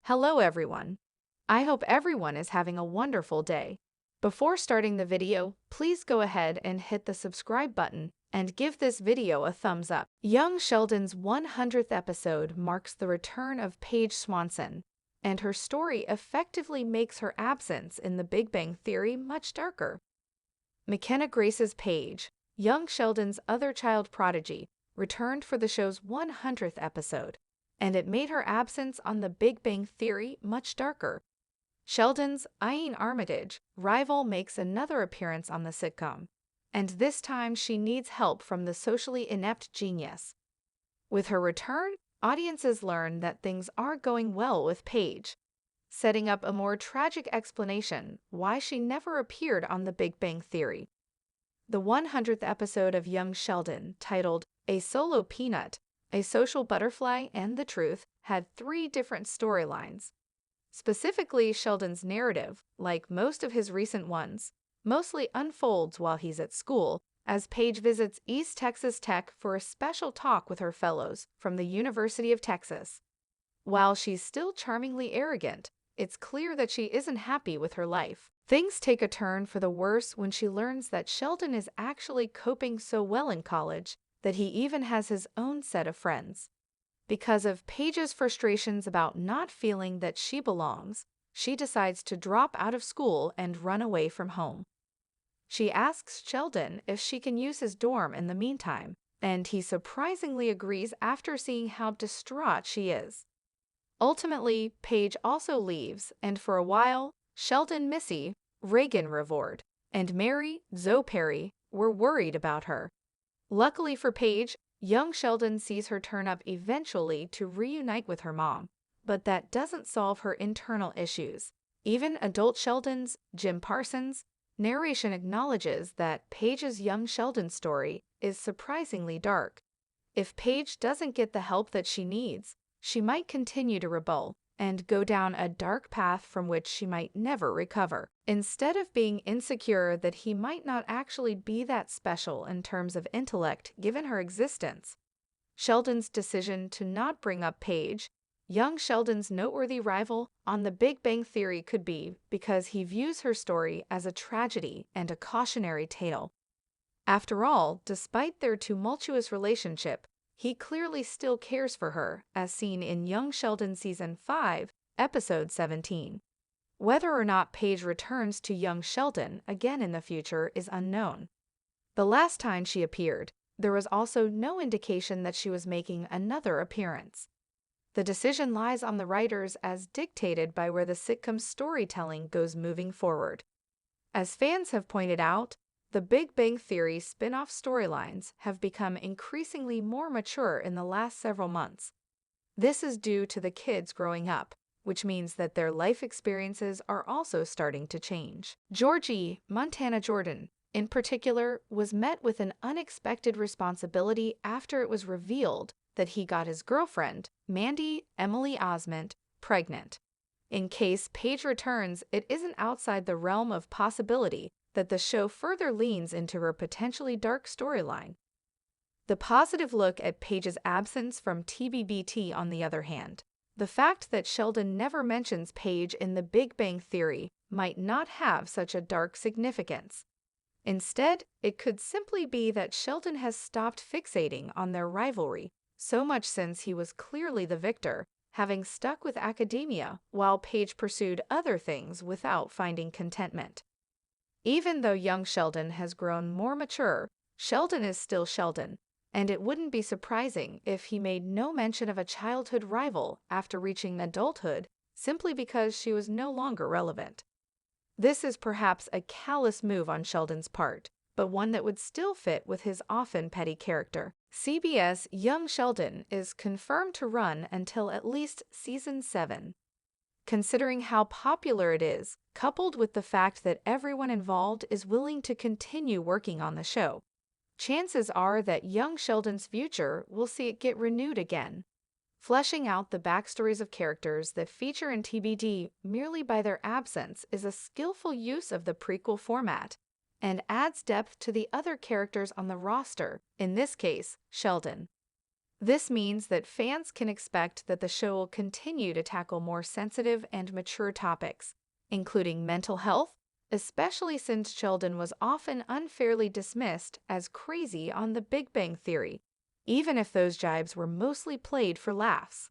Hello everyone. I hope everyone is having a wonderful day. Before starting the video, please go ahead and hit the subscribe button and give this video a thumbs up. Young Sheldon's 100th episode marks the return of Paige Swanson, and her story effectively makes her absence in The Big Bang Theory much darker. McKenna Grace's Paige, young Sheldon's other child prodigy, returned for the show's 100th episode, and it made her absence on The Big Bang Theory much darker. Sheldon's Ian Armitage rival makes another appearance on the sitcom, and this time she needs help from the socially inept genius. With her return, audiences learn that things are going well with Paige, setting up a more tragic explanation why she never appeared on The Big Bang Theory. The 100th episode of Young Sheldon, titled A Solo Peanut, A Social Butterfly, and the Truth, had 3 different storylines. Specifically, Sheldon's narrative, like most of his recent ones, mostly unfolds while he's at school, as Paige visits East Texas Tech for a special talk with her fellows from the University of Texas. While she's still charmingly arrogant, it's clear that she isn't happy with her life. Things take a turn for the worse when she learns that Sheldon is actually coping so well in college that he even has his own set of friends. Because of Paige's frustrations about not feeling that she belongs, she decides to drop out of school and run away from home. She asks Sheldon if she can use his dorm in the meantime, and he surprisingly agrees after seeing how distraught she is. Ultimately, Paige also leaves, and for a while, Sheldon, Missy, Reagan Revord, and Mary, Zoe Perry, were worried about her. Luckily for Paige, young Sheldon sees her turn up eventually to reunite with her mom, but that doesn't solve her internal issues. Even adult Sheldon's, Jim Parsons' narration acknowledges that Paige's young Sheldon story is surprisingly dark. If Paige doesn't get the help that she needs, she might continue to rebel and go down a dark path from which she might never recover. Instead of being insecure that he might not actually be that special in terms of intellect given her existence, Sheldon's decision to not bring up Paige, young Sheldon's noteworthy rival, on The Big Bang Theory could be because he views her story as a tragedy and a cautionary tale. After all, despite their tumultuous relationship, he clearly still cares for her, as seen in Young Sheldon Season 5, Episode 17. Whether or not Paige returns to Young Sheldon again in the future is unknown. The last time she appeared, there was also no indication that she was making another appearance. The decision lies on the writers as dictated by where the sitcom's storytelling goes moving forward. As fans have pointed out, the Big Bang Theory spin-off storylines have become increasingly more mature in the last several months. This is due to the kids growing up, which means that their life experiences are also starting to change. Georgie, Montana Jordan, in particular, was met with an unexpected responsibility after it was revealed that he got his girlfriend, Mandy Emily Osment, pregnant. In case Paige returns, it isn't outside the realm of possibility that the show further leans into her potentially dark storyline. The positive look at Paige's absence from TBBT, on the other hand, the fact that Sheldon never mentions Paige in The Big Bang Theory might not have such a dark significance. Instead, it could simply be that Sheldon has stopped fixating on their rivalry so much since he was clearly the victor, having stuck with academia while Paige pursued other things without finding contentment. Even though young Sheldon has grown more mature, Sheldon is still Sheldon, and it wouldn't be surprising if he made no mention of a childhood rival after reaching adulthood simply because she was no longer relevant. This is perhaps a callous move on Sheldon's part, but one that would still fit with his often petty character. CBS Young Sheldon is confirmed to run until at least Season 7. Considering how popular it is, coupled with the fact that everyone involved is willing to continue working on the show, chances are that Young Sheldon's future will see it get renewed again. Fleshing out the backstories of characters that feature in TBD merely by their absence is a skillful use of the prequel format and adds depth to the other characters on the roster, in this case, Sheldon. This means that fans can expect that the show will continue to tackle more sensitive and mature topics, including mental health, especially since Sheldon was often unfairly dismissed as crazy on The Big Bang Theory, even if those jibes were mostly played for laughs.